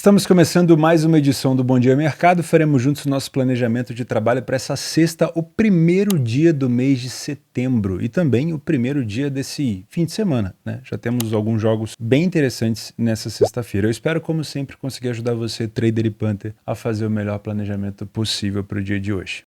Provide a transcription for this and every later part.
Estamos começando mais uma edição do Bom Dia Mercado. Faremos juntos o nosso planejamento de trabalho para essa sexta, o primeiro dia do mês de setembro e também o primeiro dia desse fim de semana, né? Já temos alguns jogos bem interessantes nessa sexta-feira. Eu espero, como sempre, conseguir ajudar você, trader e punter, a fazer o melhor planejamento possível para o dia de hoje.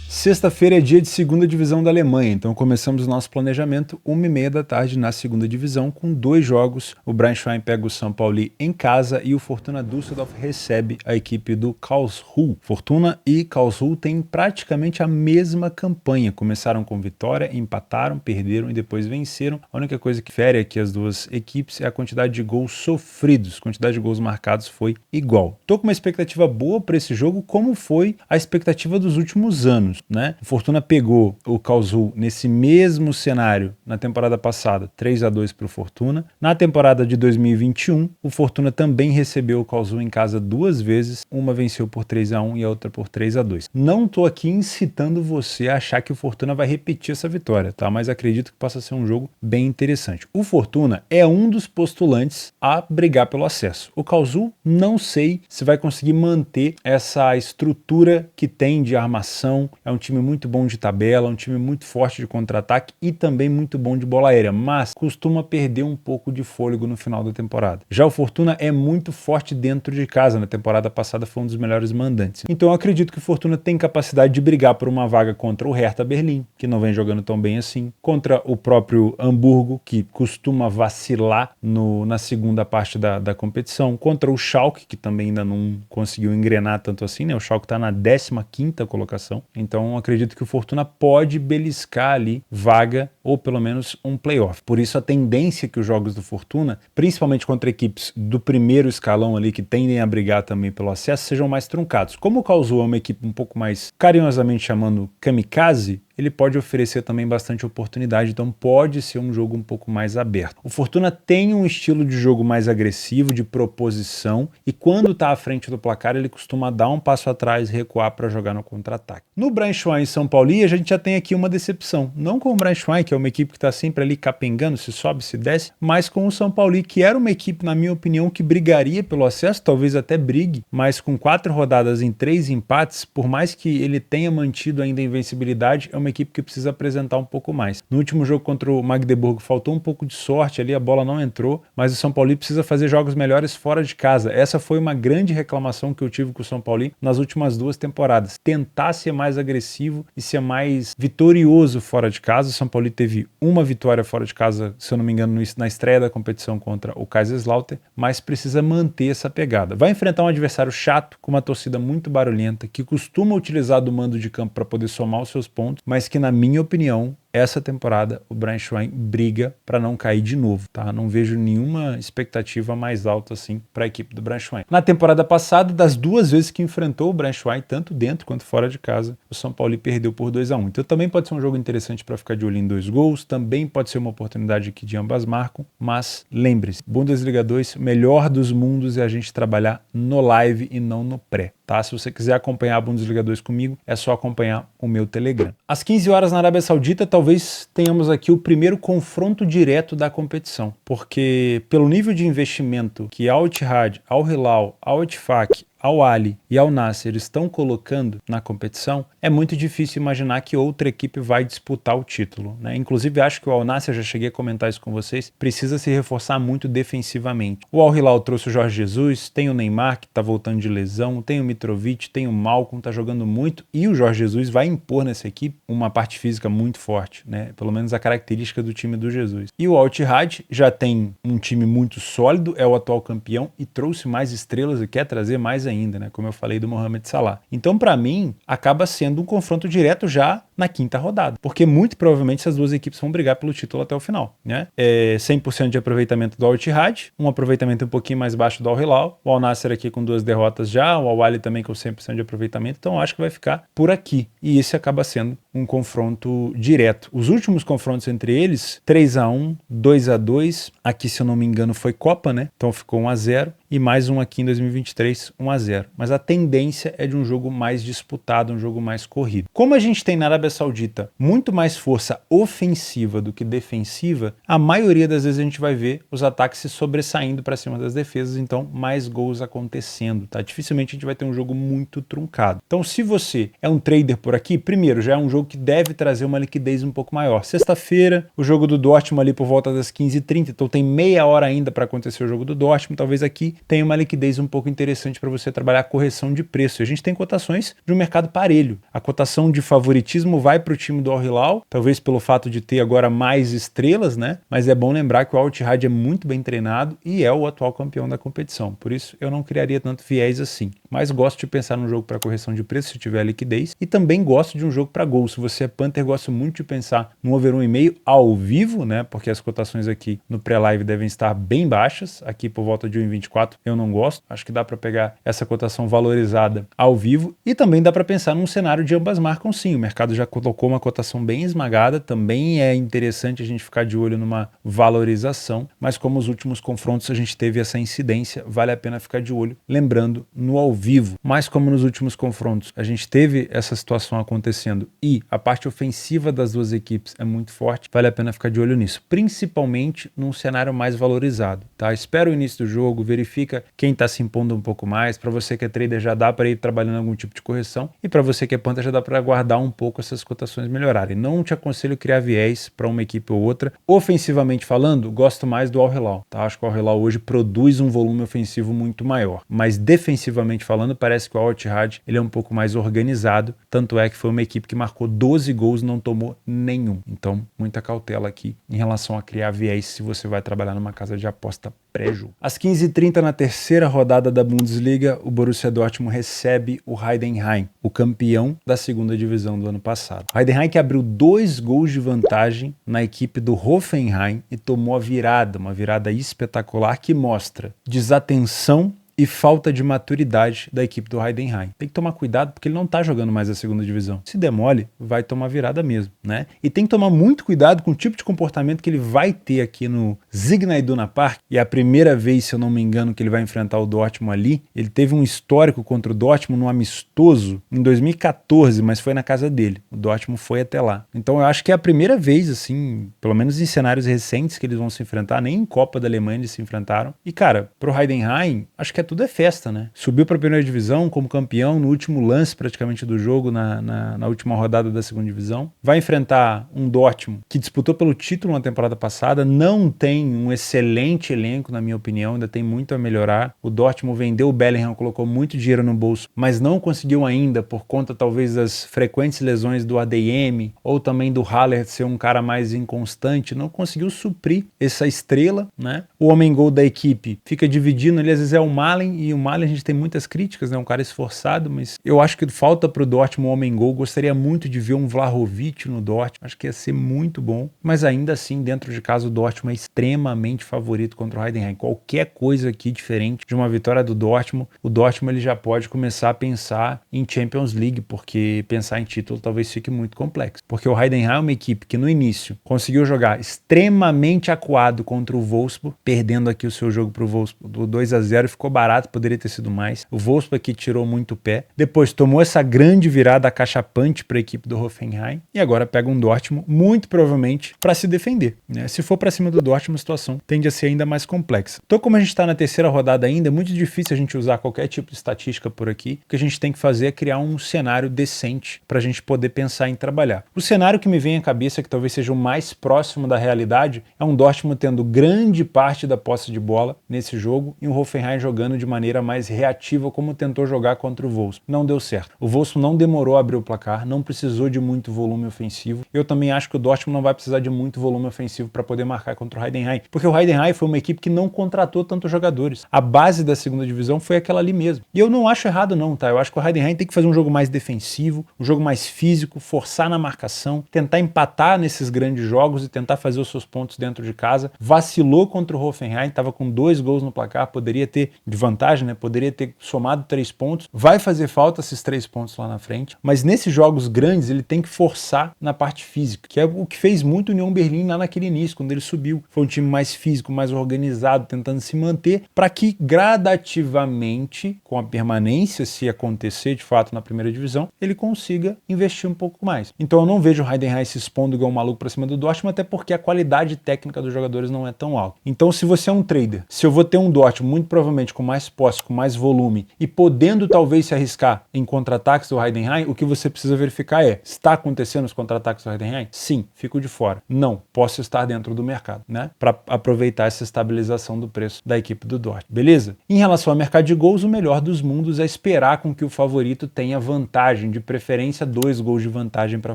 Sexta-feira é dia de segunda divisão da Alemanha, então começamos o nosso planejamento 1h30 da tarde na segunda divisão com dois jogos. O Braunschweig pega o São Paulo em casa e o Fortuna Düsseldorf recebe a equipe do Karlsruhe. Fortuna e Karlsruhe têm praticamente a mesma campanha, começaram com vitória, empataram, perderam e depois venceram. A única coisa que difere aqui as duas equipes é a quantidade de gols sofridos, a quantidade de gols marcados foi igual. Tô com uma expectativa boa para esse jogo, como foi a expectativa dos últimos anos, né? O Fortuna pegou o Karlsruhe nesse mesmo cenário na temporada passada, 3-2 para o Fortuna. Na temporada de 2021, o Fortuna também recebeu o Karlsruhe em casa duas vezes, uma venceu por 3-1 e a outra por 3-2. Não tô aqui incitando você a achar que o Fortuna vai repetir essa vitória, tá? Mas acredito que possa ser um jogo bem interessante. O Fortuna é um dos postulantes a brigar pelo acesso. O Karlsruhe não sei se vai conseguir manter essa estrutura que tem de armação. É um time muito bom de tabela, um time muito forte de contra-ataque e também muito bom de bola aérea, mas costuma perder um pouco de fôlego no final da temporada. Já o Fortuna é muito forte dentro de casa, na temporada passada foi um dos melhores mandantes. Então eu acredito que o Fortuna tem capacidade de brigar por uma vaga contra o Hertha Berlim, que não vem jogando tão bem assim, contra o próprio Hamburgo, que costuma vacilar na segunda parte da competição, contra o Schalke, que também ainda não conseguiu engrenar tanto assim, né? O Schalke está na 15ª colocação, então acredito que o Fortuna pode beliscar ali vaga ou pelo menos um playoff. Por isso a tendência que os jogos do Fortuna, principalmente contra equipes do primeiro escalão ali que tendem a brigar também pelo acesso, sejam mais truncados. Como o Karlsruhe é uma equipe um pouco mais carinhosamente chamando kamikaze, ele pode oferecer também bastante oportunidade, então pode ser um jogo um pouco mais aberto. O Fortuna tem um estilo de jogo mais agressivo, de proposição, e quando está à frente do placar, ele costuma dar um passo atrás e recuar para jogar no contra-ataque. No Braunschweig e São Paulo, a gente já tem aqui uma decepção. Não com o Braunschweig, que é uma equipe que está sempre ali capengando, se sobe, se desce, mas com o São Paulo, que era uma equipe, na minha opinião, que brigaria pelo acesso, talvez até brigue, mas com 4 rodadas em 3 empates, por mais que ele tenha mantido ainda a invencibilidade, é uma equipe que precisa apresentar um pouco mais. No último jogo contra o Magdeburgo faltou um pouco de sorte ali, a bola não entrou, mas o São Paulo precisa fazer jogos melhores fora de casa. Essa foi uma grande reclamação que eu tive com o São Paulo nas últimas 2 temporadas. Tentar ser mais agressivo e ser mais vitorioso fora de casa. O São Paulo teve uma vitória fora de casa, se eu não me engano, na estreia da competição contra o Kaiserslautern, mas precisa manter essa pegada. Vai enfrentar um adversário chato, com uma torcida muito barulhenta, que costuma utilizar do mando de campo para poder somar os seus pontos, mas que, na minha opinião, essa temporada o Braunschweig briga para não cair de novo, tá? Não vejo nenhuma expectativa mais alta assim para a equipe do Braunschweig. Na temporada passada, das 2 vezes que enfrentou o Braunschweig, tanto dentro quanto fora de casa, o São Paulo perdeu por 2-1. Então também pode ser um jogo interessante para ficar de olho em 2 gols, também pode ser uma oportunidade aqui de ambas marcam, mas lembre-se, Bundesliga 2, melhor dos mundos é a gente trabalhar no live e não no pré, tá? Se você quiser acompanhar a Bundesliga 2 comigo, é só acompanhar o meu Telegram. Às 15 horas na Arábia Saudita, talvez tenhamos aqui o primeiro confronto direto da competição, porque pelo nível de investimento que Al Ittihad, Al Hilal, Al Ettifaq, Al Ahly e Al Nassr estão colocando na competição, é muito difícil imaginar que outra equipe vai disputar o título, né? Inclusive acho que o Al Nassr, já cheguei a comentar isso com vocês, precisa se reforçar muito defensivamente. O Al Hilal trouxe o Jorge Jesus, tem o Neymar que está voltando de lesão, tem o Mitrovic, tem o Malcom, está jogando muito, e o Jorge Jesus vai impor nessa equipe uma parte física muito forte, né? Pelo menos a característica do time do Jesus. E o Al Ittihad já tem um time muito sólido, é o atual campeão e trouxe mais estrelas e quer trazer mais ainda, né? Como eu falei do Mohamed Salah. Então, para mim, acaba sendo um confronto direto já na 5ª rodada, porque muito provavelmente essas duas equipes vão brigar pelo título até o final, né? 100% de aproveitamento do Al Ittihad, um aproveitamento um pouquinho mais baixo do Al Hilal, o Al Nassr aqui com 2 derrotas já, o Al Ahly também com 100% de aproveitamento, então acho que vai ficar por aqui, e esse acaba sendo um confronto direto. Os últimos confrontos entre eles, 3-1, 2-2, aqui se eu não me engano foi Copa, né? Então ficou 1-0, e mais um aqui em 2023, 1-0. Mas a tendência é de um jogo mais disputado, um jogo mais corrido. Como a gente tem na Arábia Arábia Saudita muito mais força ofensiva do que defensiva, a maioria das vezes a gente vai ver os ataques se sobressaindo para cima das defesas, então mais gols acontecendo, tá? Dificilmente a gente vai ter um jogo muito truncado. Então, se você é um trader por aqui, primeiro, já é um jogo que deve trazer uma liquidez um pouco maior. Sexta-feira, o jogo do Dortmund ali por volta das 15h30, então tem meia hora ainda para acontecer o jogo do Dortmund, talvez aqui tenha uma liquidez um pouco interessante para você trabalhar a correção de preço. A gente tem cotações de um mercado parelho. A cotação de favoritismo vai para o time do Al Hilal, talvez pelo fato de ter agora mais estrelas, né? Mas é bom lembrar que o Al Ittihad é muito bem treinado e é o atual campeão da competição. Por isso, eu não criaria tanto viés assim. Mas gosto de pensar num jogo para correção de preço se tiver liquidez e também gosto de um jogo para gol. Se você é Panther, gosto muito de pensar no over 1,5 ao vivo, né? Porque as cotações aqui no pré-live devem estar bem baixas. Aqui por volta de 1,24 eu não gosto. Acho que dá para pegar essa cotação valorizada ao vivo e também dá para pensar num cenário de ambas marcam sim. O mercado já colocou uma cotação bem esmagada. Também é interessante a gente ficar de olho numa valorização, mas como os últimos confrontos a gente teve essa incidência, vale a pena ficar de olho, lembrando no ao vivo. Mas como nos últimos confrontos a gente teve essa situação acontecendo e a parte ofensiva das duas equipes é muito forte, vale a pena ficar de olho nisso, principalmente num cenário mais valorizado, tá? Espera o início do jogo, verifica quem está se impondo um pouco mais. Para você que é trader já dá para ir trabalhando algum tipo de correção e para você que é Panther já dá para aguardar um pouco essas cotações melhorarem. Não te aconselho criar viés para uma equipe ou outra. Ofensivamente falando, gosto mais do Al Hilal, tá? Acho que o Al Hilal hoje produz um volume ofensivo muito maior, mas defensivamente falando, parece que o Al Ittihad ele é um pouco mais organizado, tanto é que foi uma equipe que marcou 12 gols e não tomou nenhum. Então, muita cautela aqui em relação a criar viés se você vai trabalhar numa casa de aposta pré-jogo. Às 15h30, na terceira rodada da Bundesliga, o Borussia Dortmund recebe o Heidenheim, o campeão da segunda divisão do ano passado. O Heidenheim que abriu 2 gols de vantagem na equipe do Hoffenheim e tomou a virada, uma virada espetacular que mostra desatenção e falta de maturidade da equipe do Heidenheim. Tem que tomar cuidado porque ele não tá jogando mais a segunda divisão. Se der mole, vai tomar virada mesmo, né? E tem que tomar muito cuidado com o tipo de comportamento que ele vai ter aqui no Signal Iduna Park. E é a primeira vez, se eu não me engano, que ele vai enfrentar o Dortmund ali. Ele teve um histórico contra o Dortmund no amistoso em 2014, mas foi na casa dele. O Dortmund foi até lá. Então eu acho que é a primeira vez, assim, pelo menos em cenários recentes que eles vão se enfrentar, nem em Copa da Alemanha eles se enfrentaram. E cara, pro Heidenheim, acho que tudo é festa, né? Subiu para a primeira divisão como campeão no último lance praticamente do jogo, na última rodada da segunda divisão. Vai enfrentar um Dortmund que disputou pelo título na temporada passada, não tem um excelente elenco, na minha opinião, ainda tem muito a melhorar. O Dortmund vendeu o Bellingham, colocou muito dinheiro no bolso, mas não conseguiu ainda, por conta talvez das frequentes lesões do ADM, ou também do Haller ser um cara mais inconstante, não conseguiu suprir essa estrela, né? O homem-gol da equipe fica dividindo, ele às vezes é o Malen, e o Malen a gente tem muitas críticas, né? Um cara esforçado, mas eu acho que falta pro Dortmund um homem-gol. Gostaria muito de ver um Vlahovic no Dortmund, acho que ia ser muito bom, mas ainda assim, dentro de casa, o Dortmund é extremamente favorito contra o Heidenheim. Qualquer coisa aqui diferente de uma vitória do Dortmund, o Dortmund ele já pode começar a pensar em Champions League, porque pensar em título talvez fique muito complexo, porque o Heidenheim é uma equipe que no início conseguiu jogar extremamente acuado contra o Wolfsburg, perdendo aqui o seu jogo pro Wolfsburg do 2-0, ficou barato, poderia ter sido mais. O Wolfsburg aqui tirou muito o pé. Depois tomou essa grande virada acachapante para a equipe do Hoffenheim e agora pega um Dortmund muito provavelmente para se defender, né? Se for para cima do Dortmund, a situação tende a ser ainda mais complexa. Então, como a gente está na terceira rodada ainda, é muito difícil a gente usar qualquer tipo de estatística por aqui. O que a gente tem que fazer é criar um cenário decente para a gente poder pensar em trabalhar. O cenário que me vem à cabeça, que talvez seja o mais próximo da realidade, é um Dortmund tendo grande parte da posse de bola nesse jogo e um Hoffenheim jogando de maneira mais reativa, como tentou jogar contra o Wolfsburg. Não deu certo. O Wolfsburg não demorou a abrir o placar, não precisou de muito volume ofensivo. Eu também acho que o Dortmund não vai precisar de muito volume ofensivo para poder marcar contra o Heidenheim, porque o Heidenheim foi uma equipe que não contratou tantos jogadores. A base da segunda divisão foi aquela ali mesmo. E eu não acho errado não, tá? Eu acho que o Heidenheim tem que fazer um jogo mais defensivo, um jogo mais físico, forçar na marcação, tentar empatar nesses grandes jogos e tentar fazer os seus pontos dentro de casa. Vacilou contra o Hoffenheim, estava com 2 gols no placar, poderia ter vantagem, né? Poderia ter somado 3 pontos. Vai fazer falta esses 3 pontos lá na frente, mas nesses jogos grandes ele tem que forçar na parte física, que é o que fez muito o União Berlim lá naquele início, quando ele subiu. Foi um time mais físico, mais organizado, tentando se manter, para que gradativamente, com a permanência, se acontecer de fato na primeira divisão, ele consiga investir um pouco mais. Então eu não vejo o Heidenheim se expondo igual um maluco para cima do Dortmund, até porque a qualidade técnica dos jogadores não é tão alta. Então se você é um trader, se eu vou ter um Dortmund muito provavelmente com mais posse, com mais volume e podendo talvez se arriscar em contra-ataques do Heidenheim, o que você precisa verificar é, está acontecendo os contra-ataques do Heidenheim? Sim, fico de fora. Não, posso estar dentro do mercado, né? Para aproveitar essa estabilização do preço da equipe do Dortmund. Beleza? Em relação ao mercado de gols, o melhor dos mundos é esperar com que o favorito tenha vantagem, de preferência 2 gols de vantagem para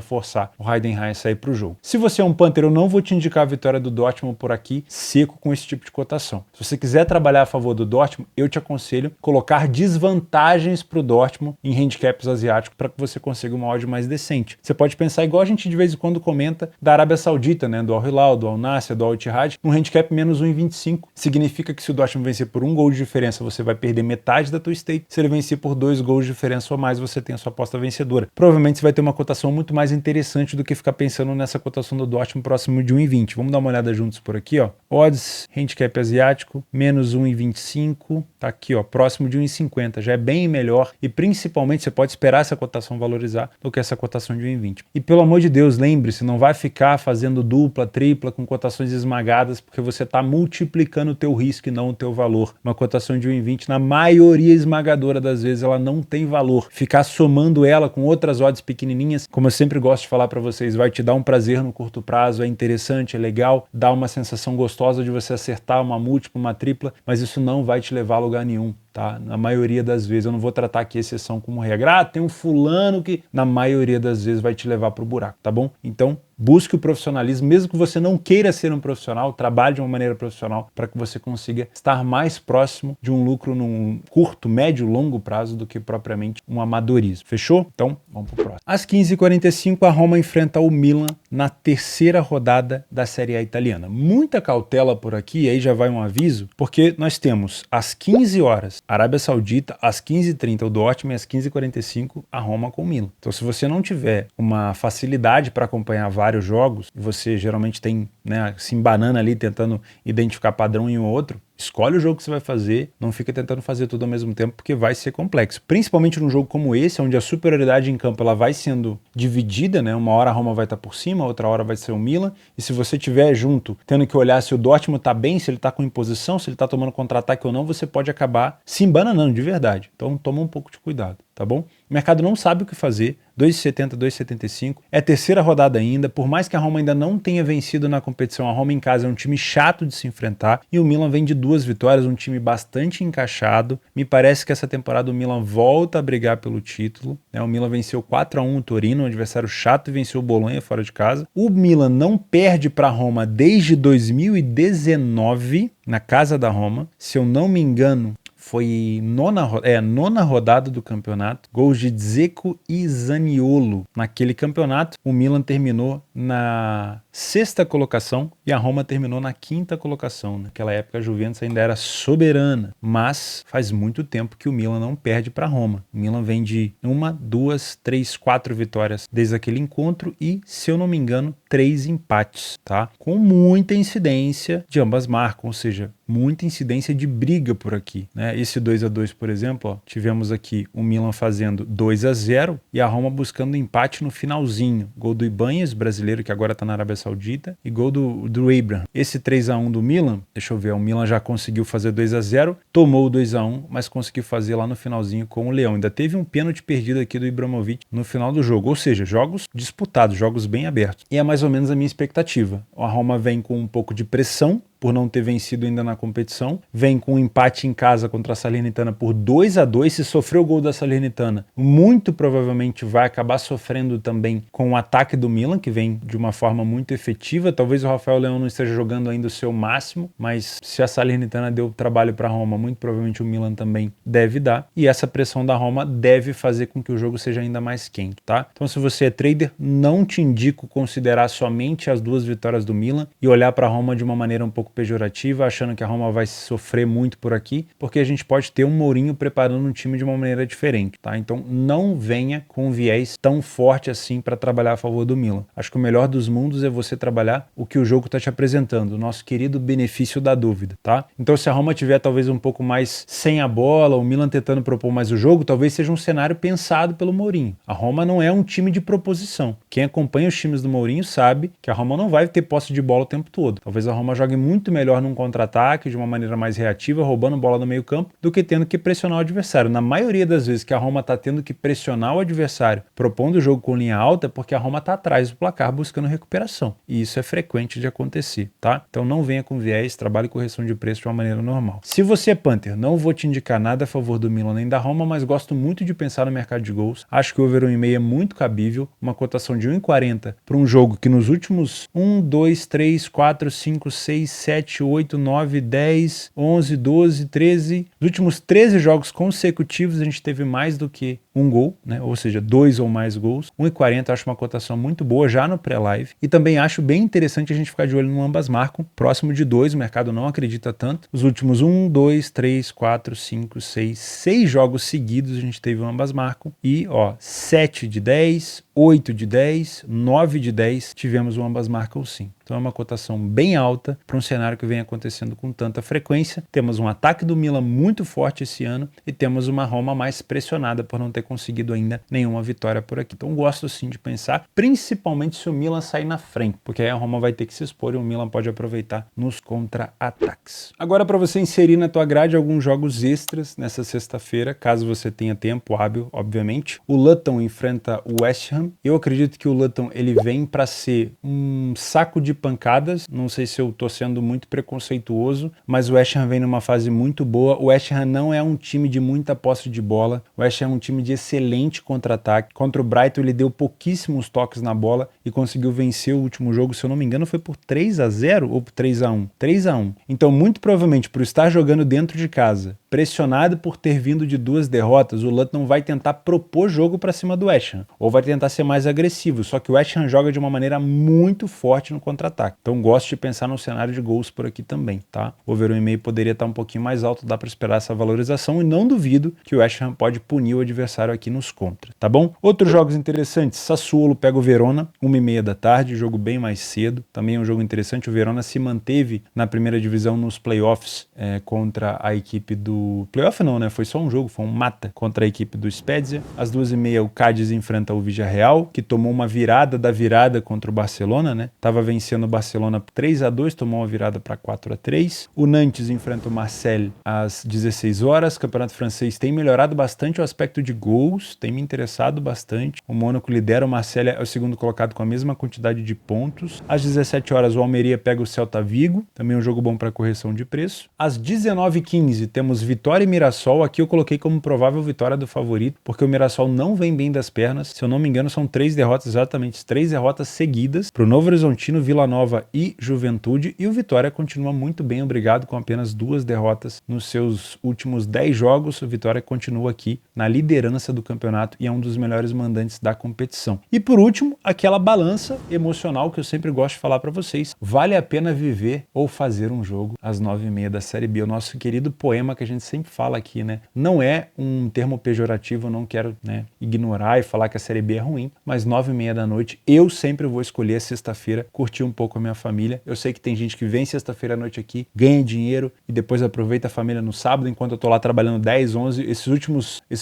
forçar o Heidenheim a sair para o jogo. Se você é um Panther, eu não vou te indicar a vitória do Dortmund por aqui, seco com esse tipo de cotação. Se você quiser trabalhar a favor do Dortmund, eu te aconselho colocar desvantagens para o Dortmund em handicaps asiáticos para que você consiga uma odd mais decente. Você pode pensar igual a gente de vez em quando comenta da Arábia Saudita, né, do Al Hilal, do Al Nassr, do Al Ittihad, um handicap menos 1,25. Significa que se o Dortmund vencer por 1 gol de diferença, você vai perder metade da tua stake. Se ele vencer por 2 gols de diferença ou mais, você tem a sua aposta vencedora. Provavelmente você vai ter uma cotação muito mais interessante do que ficar pensando nessa cotação do Dortmund próximo de 1,20. Vamos dar uma olhada juntos por aqui, ó. Odds, handicap asiático, menos 1,25. Tá aqui, ó, próximo de 1,50. Já é bem melhor e principalmente você pode esperar essa cotação valorizar do que essa cotação de 1,20. E pelo amor de Deus, lembre-se, não vai ficar fazendo dupla, tripla com cotações esmagadas, porque você está multiplicando o teu risco e não o teu valor. Uma cotação de 1,20, na maioria esmagadora das vezes, ela não tem valor. Ficar somando ela com outras odds pequenininhas, como eu sempre gosto de falar para vocês, vai te dar um prazer no curto prazo, é interessante, é legal, dá uma sensação gostosa de você acertar uma múltipla, uma tripla, mas isso não vai te levar a lugar nenhum. Tá? Na maioria das vezes, eu não vou tratar aqui exceção como regra. Ah, tem um fulano que na maioria das vezes vai te levar para o buraco, tá bom? Então, busque o profissionalismo, mesmo que você não queira ser um profissional, trabalhe de uma maneira profissional para que você consiga estar mais próximo de um lucro num curto, médio, longo prazo do que propriamente um amadorismo. Fechou? Então, vamos para o próximo. Às 15h45, a Roma enfrenta o Milan na terceira rodada da Série A italiana. Muita cautela por aqui, aí já vai um aviso, porque nós temos às 15 horas Arábia Saudita, às 15h30 o Dortmund e às 15h45 a Roma com o Milan. Então se você não tiver uma facilidade para acompanhar vários jogos, e você geralmente tem, né, se embanana ali tentando identificar padrão em um ou outro, escolhe o jogo que você vai fazer, não fica tentando fazer tudo ao mesmo tempo, porque vai ser complexo. Principalmente num jogo como esse, onde a superioridade em campo ela vai sendo dividida, né? Uma hora a Roma vai estar por cima, outra hora vai ser o Milan, e se você tiver junto, tendo que olhar se o Dortmund tá bem, se ele tá com imposição, se ele tá tomando contra-ataque ou não, você pode acabar se embananando de verdade. Então toma um pouco de cuidado, tá bom? O mercado não sabe o que fazer, 2,70, 2,75, é a terceira rodada ainda, por mais que a Roma ainda não tenha vencido na competição, a Roma em casa é um time chato de se enfrentar, e o Milan vem de 2 vitórias, um time bastante encaixado. Me parece que essa temporada o Milan volta a brigar pelo título, né? O Milan venceu 4-1 o Torino, um adversário chato, e venceu o Bolonha fora de casa. O Milan não perde para a Roma desde 2019, na casa da Roma, se eu não me engano, foi nona rodada do campeonato, gols de Dzeko e Zaniolo. Naquele campeonato, o Milan terminou na 6ª colocação e a Roma terminou na 5ª colocação. Naquela época a Juventus ainda era soberana, mas faz muito tempo que o Milan não perde para a Roma. O Milan vem de 1, 2, 3, 4 vitórias desde aquele encontro e, se eu não me engano, 3 empates, tá? Com muita incidência de ambas marcas, ou seja, muita incidência de briga por aqui, né? Esse 2-2, por exemplo, ó, tivemos aqui o Milan fazendo 2-0 e a Roma buscando empate no finalzinho. Gol do Ibanez, brasileiro que agora está na Arábia Saudita, e gol do Abraham. Esse 3-1 do Milan, deixa eu ver, o Milan já conseguiu fazer 2-0, tomou o 2-1, mas conseguiu fazer lá no finalzinho com o Leão. Ainda teve um pênalti perdido aqui do Ibrahimovic no final do jogo, ou seja, jogos disputados, jogos bem abertos. E é mais ou menos a minha expectativa. A Roma vem com um pouco de pressão, por não ter vencido ainda na competição, vem com um empate em casa contra a Salernitana por 2-2, se sofreu o gol da Salernitana, muito provavelmente vai acabar sofrendo também com o ataque do Milan, que vem de uma forma muito efetiva. Talvez o Rafael Leão não esteja jogando ainda o seu máximo, mas se a Salernitana deu trabalho para a Roma, muito provavelmente o Milan também deve dar, e essa pressão da Roma deve fazer com que o jogo seja ainda mais quente, tá? Então se você é trader, não te indico considerar somente as 2 vitórias do Milan e olhar para a Roma de uma maneira um pouco pouco pejorativa, achando que a Roma vai sofrer muito por aqui, porque a gente pode ter um Mourinho preparando um time de uma maneira diferente, tá? Então não venha com um viés tão forte assim para trabalhar a favor do Milan. Acho que o melhor dos mundos é você trabalhar o que o jogo está te apresentando, o nosso querido benefício da dúvida, tá? Então se a Roma tiver talvez um pouco mais sem a bola, o Milan tentando propor mais o jogo, talvez seja um cenário pensado pelo Mourinho. A Roma não é um time de proposição. Quem acompanha os times do Mourinho sabe que a Roma não vai ter posse de bola o tempo todo. Talvez a Roma jogue muito melhor num contra-ataque, de uma maneira mais reativa, roubando bola no meio campo, do que tendo que pressionar o adversário. Na maioria das vezes que a Roma está tendo que pressionar o adversário, propondo o jogo com linha alta, é porque a Roma está atrás do placar buscando recuperação. E isso é frequente de acontecer, tá? Então não venha com viés, trabalhe correção de preço de uma maneira normal. Se você é Panther, não vou te indicar nada a favor do Milan nem da Roma, mas gosto muito de pensar no mercado de gols. Acho que o over 1,5 é muito cabível, uma cotação de 1,40 para um jogo que nos últimos 1, 2, 3, 4, 5, 6, 7, 8, 9, 10, 11, 12, 13. Nos últimos 13 jogos consecutivos a gente teve mais do que um gol, né? Ou seja, 2 ou mais gols. 1,40 acho uma cotação muito boa já no pré-live. E também acho bem interessante a gente ficar de olho no ambas marcam. Próximo de 2, o mercado não acredita tanto. Os últimos 1, 2, 3, 4, 5, 6 jogos seguidos a gente teve ambas marcam. E, 7 de 10, 8 de 10, 9 de 10 tivemos o ambas marcam sim. Então é uma cotação bem alta para um cenário que vem acontecendo com tanta frequência. Temos um ataque do Milan muito forte esse ano e temos uma Roma mais pressionada por não ter conseguido ainda nenhuma vitória por aqui. Então gosto sim de pensar, principalmente se o Milan sair na frente, porque aí a Roma vai ter que se expor e o Milan pode aproveitar nos contra-ataques. Agora para você inserir na tua grade alguns jogos extras nessa sexta-feira, caso você tenha tempo hábil, obviamente. O Luton enfrenta o West Ham. Eu acredito que o Luton ele vem para ser um saco de pancadas, não sei se eu tô sendo muito preconceituoso, mas o West Ham vem numa fase muito boa. O West Ham não é um time de muita posse de bola, o West Ham é um time de excelente contra-ataque. Contra o Brighton ele deu pouquíssimos toques na bola e conseguiu vencer o último jogo, se eu não me engano foi por 3-0 ou por 3-1? 3-1. Então muito provavelmente por estar jogando dentro de casa, pressionado por ter vindo de 2 derrotas, o Luton vai tentar propor jogo para cima do West Ham, ou vai tentar ser mais agressivo, só que o West Ham joga de uma maneira muito forte no contra-ataque. Então gosto de pensar no cenário de gols por aqui também, tá? O over 1,5 poderia estar um pouquinho mais alto, dá para esperar essa valorização e não duvido que o West Ham pode punir o adversário aqui nos contras, tá bom? Outros jogos interessantes, Sassuolo pega o Verona, 1h30 da tarde, jogo bem mais cedo, também é um jogo interessante. O Verona se manteve na primeira divisão nos playoffs contra a equipe do... Playoff não, né? Foi só um jogo, foi um mata contra a equipe do Spezia. Às 2h30 o Cádiz enfrenta o Villarreal, que tomou uma virada da virada contra o Barcelona, né? Tava vencendo o Barcelona 3-2, tomou uma virada para 4-3. O Nantes enfrenta o Marseille às 16 horas. O Campeonato Francês tem melhorado bastante o aspecto de gols, tem me interessado bastante. O Mônaco lidera, o Marseille é o segundo colocado com a mesma quantidade de pontos. Às 17 horas o Almeria pega o Celta Vigo, também um jogo bom para correção de preço. Às 19h15 temos Vitória e Mirassol. Aqui eu coloquei como provável vitória do favorito, porque o Mirassol não vem bem das pernas. Se eu não me engano são 3 derrotas, exatamente 3 derrotas seguidas para o Novo Horizontino, Vila Nova e Juventude, e o Vitória continua muito bem, obrigado, com apenas 2 derrotas nos seus últimos 10 jogos. O Vitória continua aqui na liderança do campeonato e é um dos melhores mandantes da competição. E por último, aquela balança emocional que eu sempre gosto de falar para vocês: vale a pena viver ou fazer um jogo às 9h30 da Série B? O nosso querido poema que a gente sempre fala aqui, né? Não é um termo pejorativo, eu não quero, né, ignorar e falar que a Série B é ruim, mas 9h30 da noite eu sempre vou escolher sexta-feira, curtir um pouco a minha família. Eu sei que tem gente que vem sexta-feira à noite aqui, ganha dinheiro e depois aproveita a família no sábado, enquanto eu tô lá trabalhando 10, 11. Esses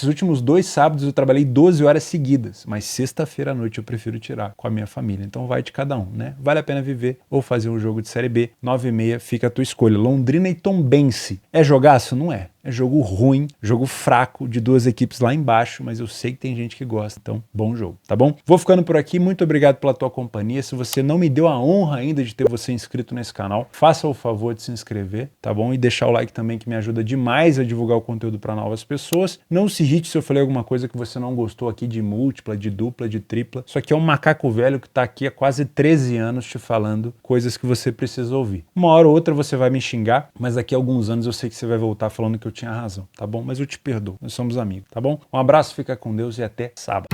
últimos 2 sábados eu trabalhei 12 horas seguidas, mas sexta-feira à noite eu prefiro tirar com a minha família. Então vai de cada um, né? Vale a pena viver ou fazer um jogo de Série B. 9h30 fica a tua escolha. Londrina e Tombense. É jogaço? Não é. É jogo ruim, jogo fraco de 2 equipes lá embaixo, mas eu sei que tem gente que gosta, então bom jogo, tá bom? Vou ficando por aqui, muito obrigado pela tua companhia. Se você não me deu a honra ainda de ter você inscrito nesse canal, faça o favor de se inscrever, tá bom? E deixar o like também, que me ajuda demais a divulgar o conteúdo para novas pessoas. Não se irrite se eu falei alguma coisa que você não gostou aqui de múltipla, de dupla, de tripla. Isso aqui é um macaco velho que tá aqui há quase 13 anos te falando coisas que você precisa ouvir. Uma hora ou outra você vai me xingar, mas daqui a alguns anos eu sei que você vai voltar falando que eu tinha razão, tá bom? Mas eu te perdoo, nós somos amigos, tá bom? Um abraço, fica com Deus e até sábado.